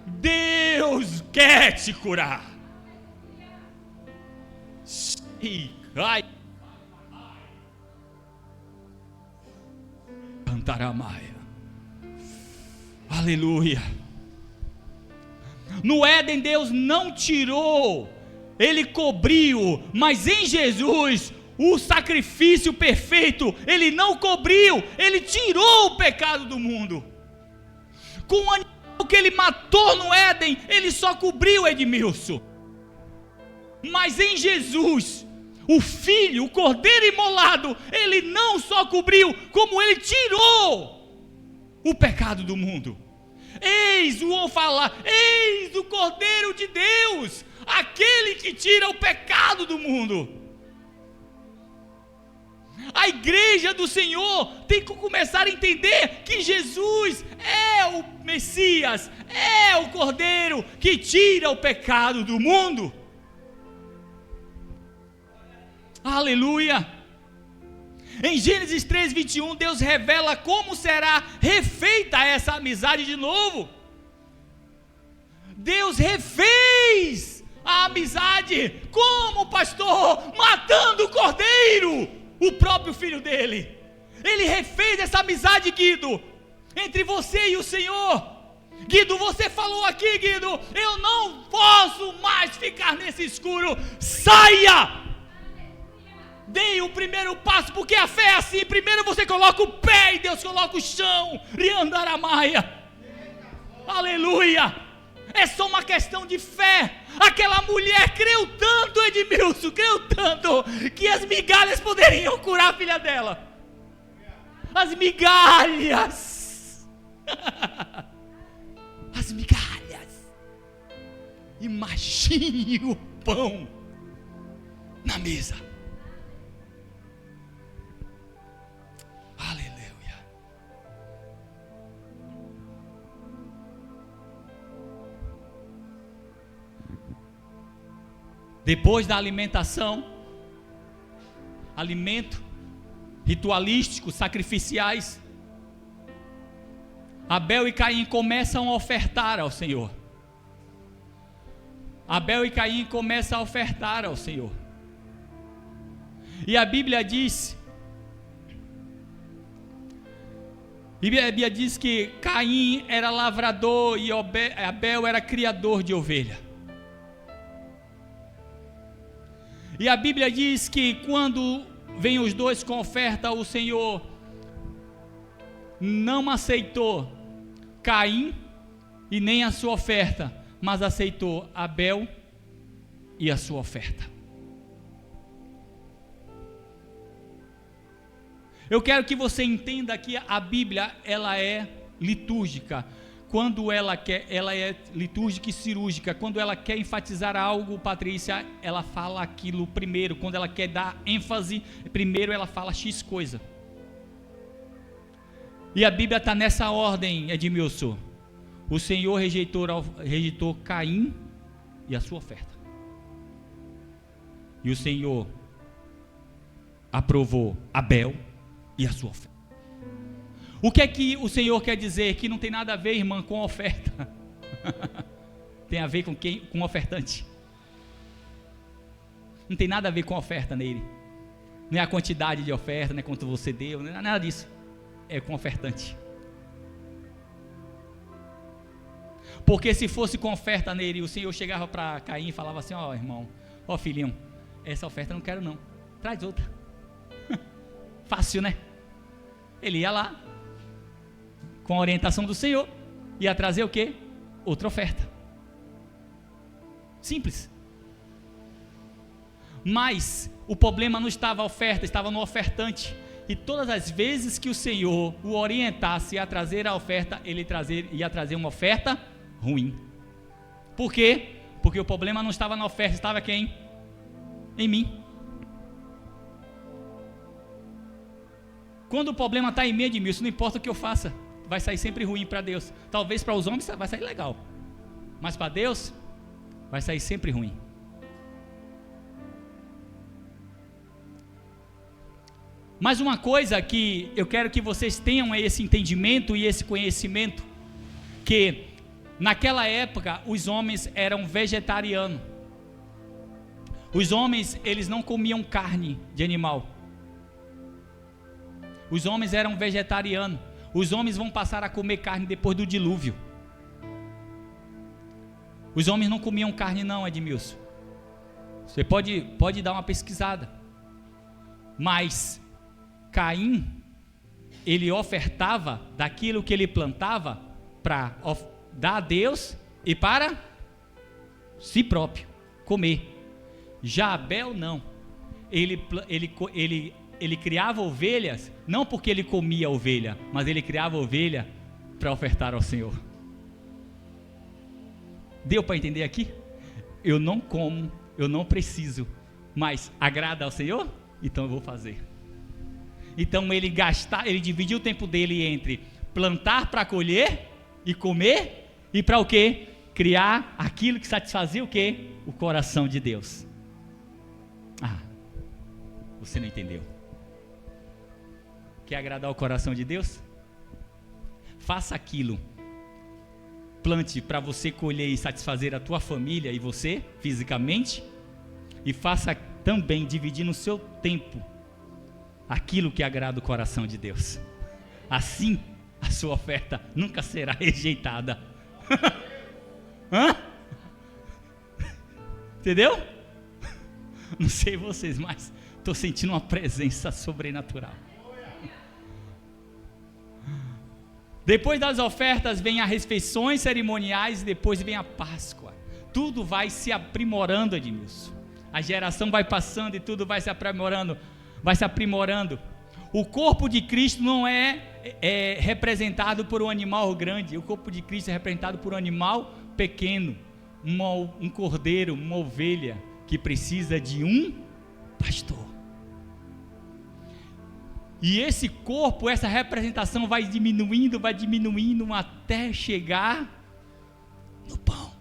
Deus quer te curar. Cantaramaia. Aleluia. No Éden Deus não tirou, Ele cobriu, mas em Jesus o sacrifício perfeito, Ele não cobriu, Ele tirou o pecado do mundo. Com o animal que Ele matou no Éden, Ele só cobriu, Edmilson. Mas em Jesus, o Filho, o Cordeiro imolado, Ele não só cobriu, como Ele tirou o pecado do mundo. Eis eis o Cordeiro de Deus, aquele que tira o pecado do mundo. A igreja do Senhor tem que começar a entender que Jesus é o Messias, é o Cordeiro que tira o pecado do mundo. Aleluia. Em Gênesis 3:21, Deus revela como será refeita essa amizade de novo. Deus refez a amizade. Como, pastor? Matando o cordeiro, o próprio filho dele. Ele refez essa amizade, Guido, entre você e o Senhor. Guido, você falou aqui, Guido, eu não posso mais ficar nesse escuro. Saia! Dei o primeiro passo, porque a fé é assim. Primeiro você coloca o pé e Deus coloca o chão. Riandaramaia. Aleluia. É só uma questão de fé. Aquela mulher creu tanto, Edmilson, creu tanto, que as migalhas poderiam curar a filha dela. As migalhas. As migalhas. Imagine o pão na mesa. Aleluia. Depois da alimentação, alimento ritualístico, sacrificiais, Abel e Caim começam a ofertar ao Senhor. Abel e Caim começam a ofertar ao Senhor. E a Bíblia diz que Caim era lavrador e Abel era criador de ovelha. E a Bíblia diz que quando vêm os dois com oferta, o Senhor não aceitou Caim e nem a sua oferta, mas aceitou Abel e a sua oferta. Eu quero que você entenda que a Bíblia, ela é litúrgica. Quando ela é litúrgica e cirúrgica. Quando ela quer enfatizar algo, Patrícia, ela fala aquilo primeiro. Quando ela quer dar ênfase, primeiro ela fala X coisa. E a Bíblia está nessa ordem, Edmilson. O Senhor rejeitou Caim e a sua oferta. E o Senhor aprovou Abel e a sua oferta. O que é que o Senhor quer dizer? Que não tem nada a ver, irmã, com a oferta. Tem a ver com quem? Com o ofertante. Não tem nada a ver com a oferta nele. Não é a quantidade de oferta, não é quanto você deu, não é nada disso. É com o ofertante. Porque se fosse com oferta nele, o Senhor chegava para Caim e falava assim: ó, irmão, ó filhinho, essa oferta eu não quero não, traz outra. Fácil, né? Ele ia lá, com a orientação do Senhor, ia trazer o quê? Outra oferta. Simples. Mas o problema não estava a oferta, estava no ofertante. E todas as vezes que o Senhor o orientasse a trazer a oferta, ele ia trazer uma oferta ruim. Por quê? Porque o problema não estava na oferta, estava quem? Em mim. Quando o problema está em mim, Edmilson, não importa o que eu faça, vai sair sempre ruim para Deus. Talvez para os homens vai sair legal, mas para Deus vai sair sempre ruim. Mas uma coisa que eu quero que vocês tenham é esse entendimento e esse conhecimento, que naquela época os homens eram vegetarianos. Os homens, eles não comiam carne de animal. Os homens eram vegetarianos. Os homens vão passar a comer carne depois do dilúvio. Os homens não comiam carne não, Edmilson. Você pode dar uma pesquisada. Mas Caim, ele ofertava daquilo que ele plantava para dar a Deus e para si próprio comer. Já Abel não. Ele criava ovelhas, não porque ele comia ovelha, mas ele criava ovelha para ofertar ao Senhor. Deu para entender aqui? Eu não como, eu não preciso, mas agrada ao Senhor? Então eu vou fazer. Então ele dividiu o tempo dele entre plantar para colher e comer, e para o quê? Criar aquilo que satisfazia o quê? O coração de Deus. Você não entendeu? Quer agradar o coração de Deus? Faça aquilo. Plante para você colher e satisfazer a tua família e você, fisicamente. E faça também, dividir no seu tempo, aquilo que agrada o coração de Deus. Assim, a sua oferta nunca será rejeitada. Hã? Entendeu? Não sei vocês, mas estou sentindo uma presença sobrenatural. Depois das ofertas vem as refeições cerimoniais e depois vem a Páscoa. Tudo vai se aprimorando, Edmilson. A geração vai passando e tudo vai se aprimorando. O corpo de Cristo não é representado por um animal grande. O corpo de Cristo é representado por um animal pequeno, um cordeiro, uma ovelha que precisa de um pastor. E esse corpo, essa representação vai diminuindo até chegar no pão.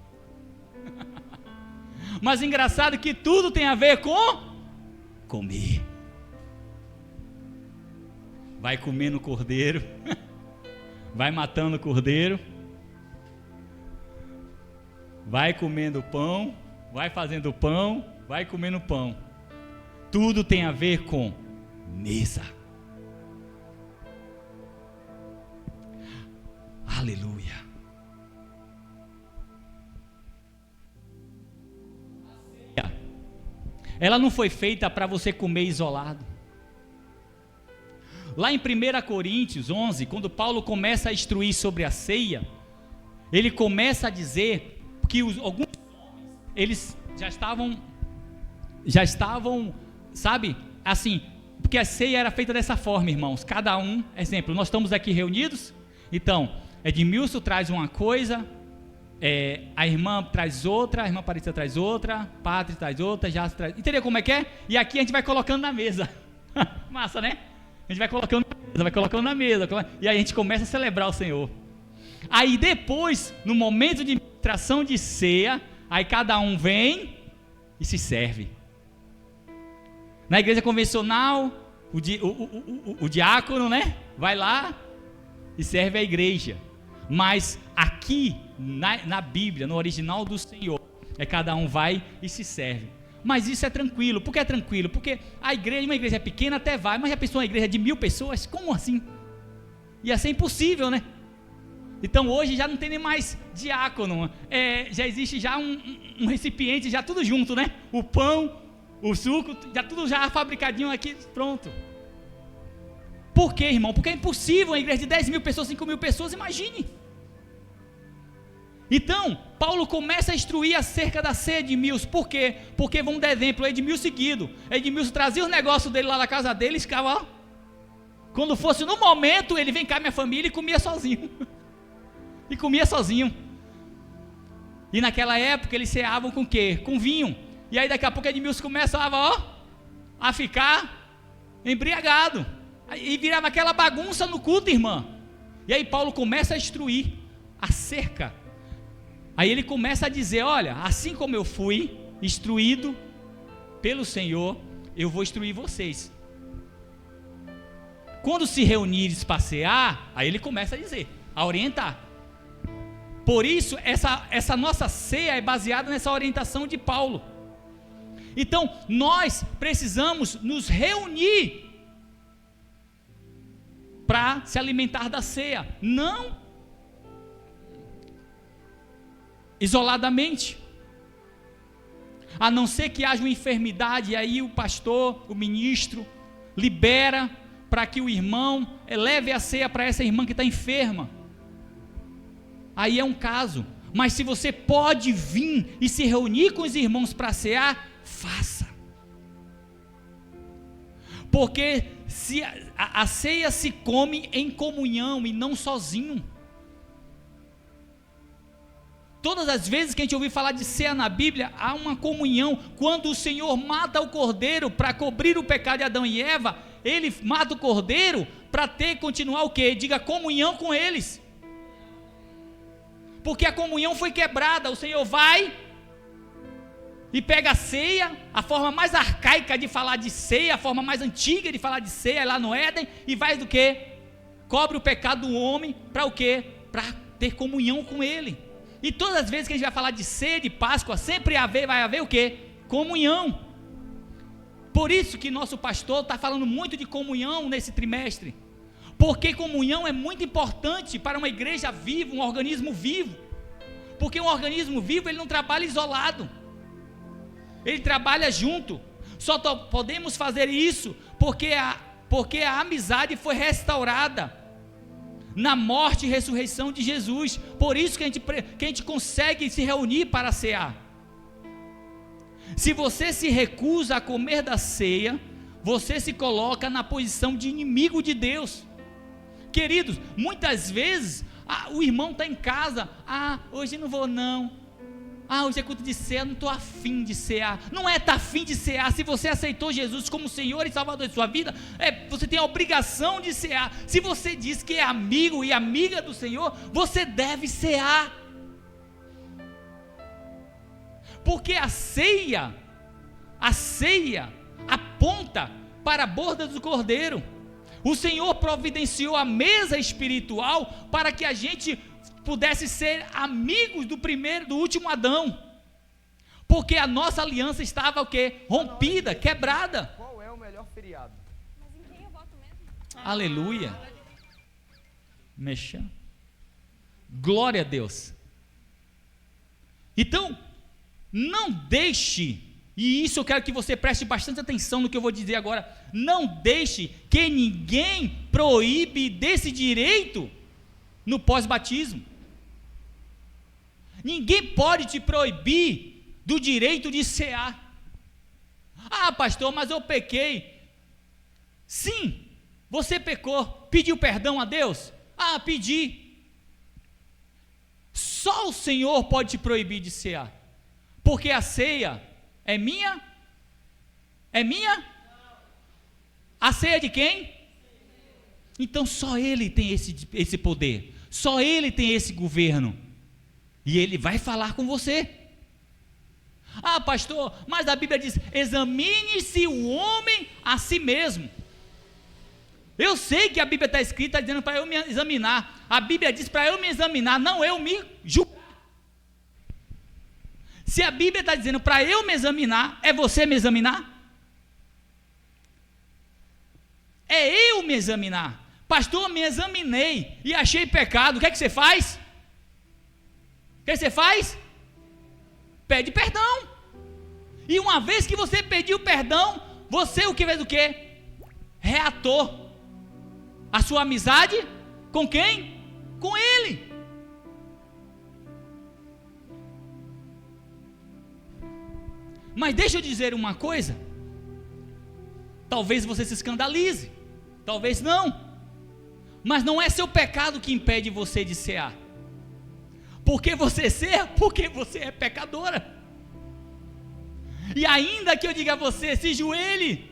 Mas engraçado que tudo tem a ver com comer. Vai comendo cordeiro, vai matando cordeiro, vai comendo pão, vai fazendo pão, vai comendo pão. Tudo tem a ver com mesa. Aleluia. Ela não foi feita para você comer isolado. Lá em 1 Coríntios 11, quando Paulo começa a instruir sobre a ceia, ele começa a dizer que alguns homens, eles já estavam, sabe, assim, porque a ceia era feita dessa forma, irmãos. Cada um, exemplo, nós estamos aqui reunidos, então, Edmilson traz uma coisa, a irmã traz outra, a irmã Patrícia traz outra, Pátria traz outra, Jássio traz, entendeu como é que é? E aqui a gente vai colocando na mesa. Massa, né? A gente vai colocando na mesa, e aí a gente começa a celebrar o Senhor. Aí depois, no momento de administração de ceia, aí cada um vem e se serve. Na igreja convencional, o diácono, né, vai lá e serve a igreja. Mas aqui, na Bíblia, no original do Senhor, cada um vai e se serve. Mas isso é tranquilo. Por que é tranquilo? Porque uma igreja pequena até vai, mas já pensou uma igreja de 1000 pessoas? Como assim? Ia ser impossível, né? Então hoje já não tem nem mais diácono, já existe já um recipiente, já tudo junto, né? O pão, o suco, já tudo já fabricadinho aqui, pronto. Por quê, irmão? Porque é impossível uma igreja de 10.000 pessoas, 5.000 pessoas, imagine. Então, Paulo começa a instruir acerca da ceia de Edmilson. Por quê? Porque vamos dar exemplo, Edmilson seguido. Edmilson trazia os negócios dele lá na casa dele e ficava, ó. Quando fosse no momento, ele vem cá minha família e comia sozinho. E comia sozinho. E naquela época eles ceavam com o quê? Com vinho. E aí daqui a pouco Edmilson começava, ó, a ficar embriagado. E virava aquela bagunça no culto, irmã. E aí Paulo começa a instruir acerca. Aí ele começa a dizer, olha, assim como eu fui instruído pelo Senhor, eu vou instruir vocês. Quando se reunires para cear, aí ele começa a dizer, a orientar. Por isso, essa nossa ceia é baseada nessa orientação de Paulo. Então, nós precisamos nos reunir para se alimentar da ceia, não isoladamente. A não ser que haja uma enfermidade, e aí o pastor, o ministro, libera para que o irmão leve a ceia para essa irmã que está enferma. Aí é um caso. Mas se você pode vir e se reunir com os irmãos para cear, faça. Porque se a ceia se come em comunhão e não sozinho. Todas as vezes que a gente ouvir falar de ceia na Bíblia, há uma comunhão. Quando o Senhor mata o cordeiro para cobrir o pecado de Adão e Eva, ele mata o cordeiro para continuar o quê? Diga, comunhão com eles. Porque a comunhão foi quebrada. O Senhor vai e pega a ceia, a forma mais arcaica de falar de ceia, a forma mais antiga de falar de ceia, lá no Éden, e vai do quê? Cobre o pecado do homem, para o quê? Para ter comunhão com ele. E todas as vezes que a gente vai falar de ceia, de Páscoa, sempre vai haver o quê? Comunhão. Por isso que nosso pastor está falando muito de comunhão nesse trimestre. Porque comunhão é muito importante para uma igreja viva, um organismo vivo. Porque um organismo vivo, ele não trabalha isolado. Ele trabalha junto. Só podemos fazer isso porque a amizade foi restaurada na morte e ressurreição de Jesus. Por isso que a gente consegue se reunir para cear. Se você se recusa a comer da ceia, você se coloca na posição de inimigo de Deus. Queridos, muitas vezes o irmão está em casa, hoje não vou não, hoje é culto de ceia, não estou afim de cear. Não é estar afim de cear. Se você aceitou Jesus como Senhor e Salvador de sua vida, você tem a obrigação de cear. Se você diz que é amigo e amiga do Senhor, você deve cear. Porque a ceia aponta para a borda do cordeiro. O Senhor providenciou a mesa espiritual para que a gente pudesse ser amigos do último Adão. Porque a nossa aliança estava o quê? Rompida, quebrada. Qual é o melhor feriado? Mas em quem eu voto mesmo? Aleluia. Mexa. Glória a Deus. Então, não deixe, e isso eu quero que você preste bastante atenção no que eu vou dizer agora, não deixe que ninguém proíbe desse direito no pós-batismo. Ninguém pode te proibir do direito de cear. Pastor, mas eu pequei. Sim, você pecou. Pediu perdão a Deus? Pedi. Só o Senhor pode te proibir de cear. Porque a ceia é minha? É minha? A ceia é de quem? Então só Ele tem esse poder. Só Ele tem esse governo. E Ele vai falar com você. Ah, pastor, mas a Bíblia diz: examine-se o homem a si mesmo. Eu sei que a Bíblia está escrita dizendo para eu me examinar. A Bíblia diz para eu me examinar, não eu me julgar. Se a Bíblia está dizendo para eu me examinar, é você me examinar? É eu me examinar. Pastor, me examinei e achei pecado. O que é que você faz? O que você faz? Pede perdão. E uma vez que você pediu perdão, você o que fez o quê? Reatou a sua amizade com quem? Com ele. Mas deixa eu dizer uma coisa. Talvez você se escandalize, talvez não. Mas não é seu pecado que impede você de cear. Porque você ceia, porque você é pecadora. E ainda que eu diga a você, se joelhe,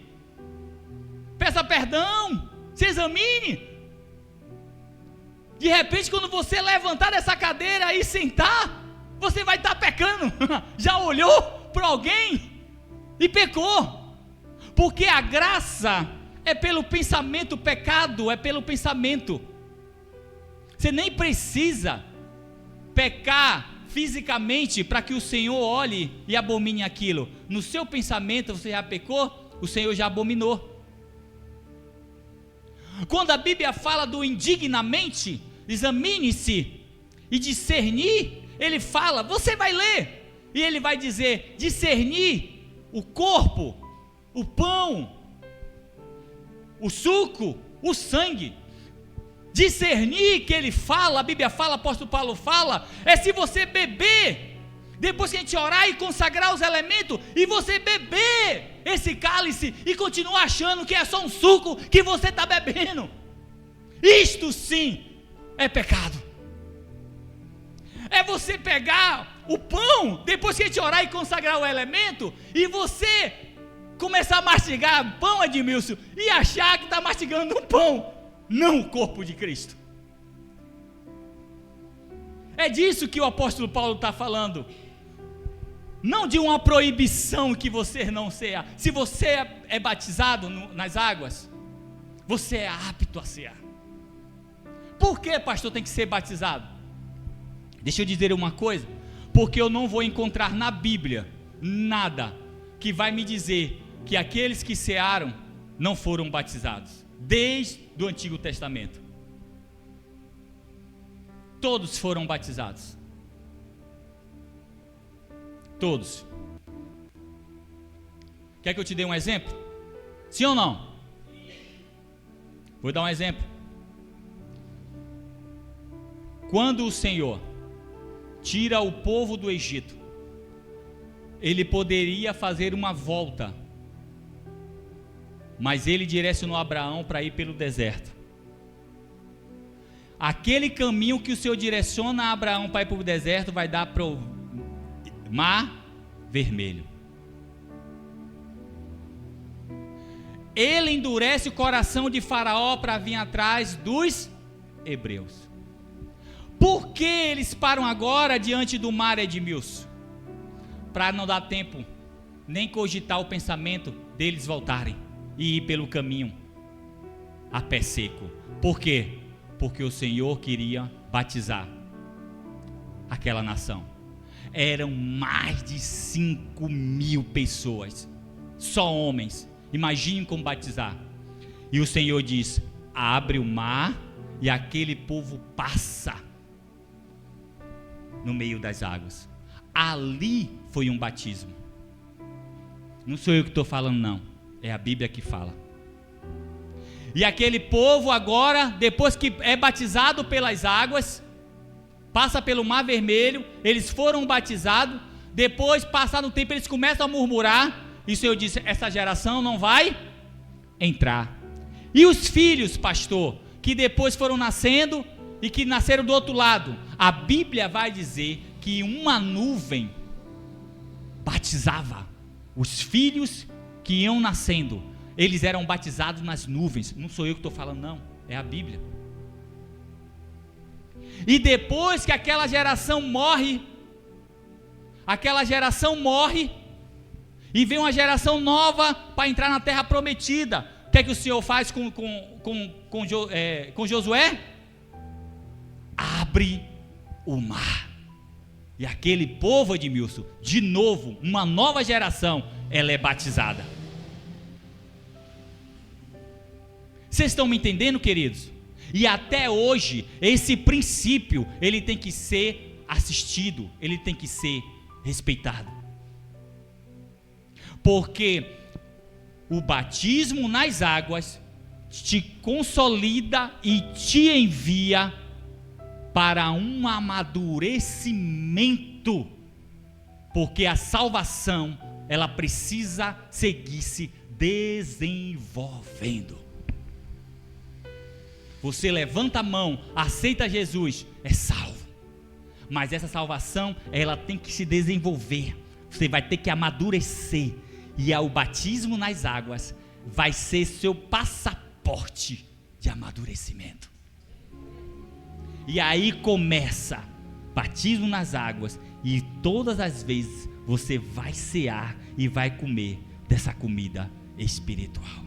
peça perdão, se examine. De repente, quando você levantar dessa cadeira e sentar, você vai estar pecando. Já olhou para alguém e pecou. Porque a graça é pelo pensamento, o pecado é pelo pensamento. Você nem precisa pecar fisicamente para que o Senhor olhe e abomine aquilo. No seu pensamento você já pecou, o Senhor já abominou. Quando a Bíblia fala do indignamente, examine-se e discernir, ele fala, você vai ler, e ele vai dizer, discernir o corpo, o pão, o suco, o sangue. Discernir que ele fala, a Bíblia fala, o apóstolo Paulo fala, é se você beber, depois que a gente orar e consagrar os elementos, e você beber esse cálice e continuar achando que é só um suco que você está bebendo, isto sim é pecado. É você pegar o pão, depois que a gente orar e consagrar o elemento, e você começar a mastigar pão, Edmilson, e achar que está mastigando um pão, não o corpo de Cristo. É disso que o apóstolo Paulo está falando, não de uma proibição que você não cear. Se você é batizado nas águas, você é apto a cear. Por que, pastor, tem que ser batizado? Deixa eu dizer uma coisa, porque eu não vou encontrar na Bíblia nada que vai me dizer que aqueles que cearam não foram batizados, desde o Antigo Testamento. Todos foram batizados. Todos. Quer que eu te dê um exemplo? Sim ou não? Vou dar um exemplo. Quando o Senhor tira o povo do Egito, ele poderia fazer uma volta, mas ele direcionou Abraão para ir pelo deserto. Aquele caminho que o Senhor direciona Abraão para ir para o deserto vai dar para o Mar Vermelho. Ele endurece o coração de Faraó para vir atrás dos hebreus. Por que eles param agora diante do mar, Edmilson? Para não dar tempo nem cogitar o pensamento deles voltarem e ir pelo caminho a pé seco. Por quê? Porque o Senhor queria batizar aquela nação. Eram mais de 5.000 pessoas, só homens. Imagine como batizar. E o Senhor diz: abre o mar e aquele povo passa no meio das águas. Ali foi um batismo. Não sou eu que estou falando, não. É a Bíblia que fala. E aquele povo agora, depois que é batizado pelas águas, passa pelo Mar Vermelho, eles foram batizados, depois, passado um tempo, eles começam a murmurar, e o Senhor disse: essa geração não vai entrar. E os filhos, pastor, que depois foram nascendo, e que nasceram do outro lado, a Bíblia vai dizer que uma nuvem batizava os filhos que iam nascendo. Eles eram batizados nas nuvens. Não sou eu que estou falando, não, é a Bíblia. E depois que aquela geração morre, aquela geração morre, e vem uma geração nova para entrar na terra prometida. O que é que o Senhor faz com Josué? Abre o mar. E aquele povo, Edmilson, de novo, uma nova geração, ela é batizada. Vocês estão me entendendo, queridos? E até hoje, esse princípio, ele tem que ser assistido, ele tem que ser respeitado. Porque o batismo nas águas te consolida e te envia para um amadurecimento, porque a salvação, ela precisa seguir se desenvolvendo. Você levanta a mão, aceita Jesus, é salvo, mas essa salvação, ela tem que se desenvolver, você vai ter que amadurecer, e o batismo nas águas vai ser seu passaporte de amadurecimento. E aí começa batismo nas águas, e todas as vezes você vai cear e vai comer dessa comida espiritual.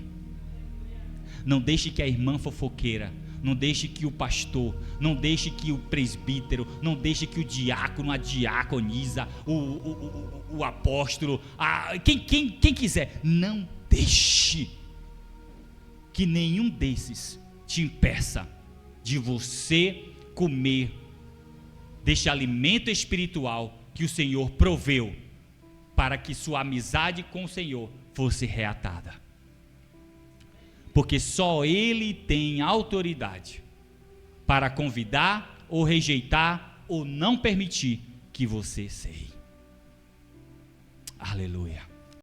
Não deixe que a irmã fofoqueira, não deixe que o pastor, não deixe que o presbítero, não deixe que o diácono, a diaconisa, o apóstolo, quem quiser, não deixe que nenhum desses te impeça de você comer deste alimento espiritual que o Senhor proveu para que sua amizade com o Senhor fosse reatada. Porque só Ele tem autoridade para convidar ou rejeitar ou não permitir que você ceie. Aleluia.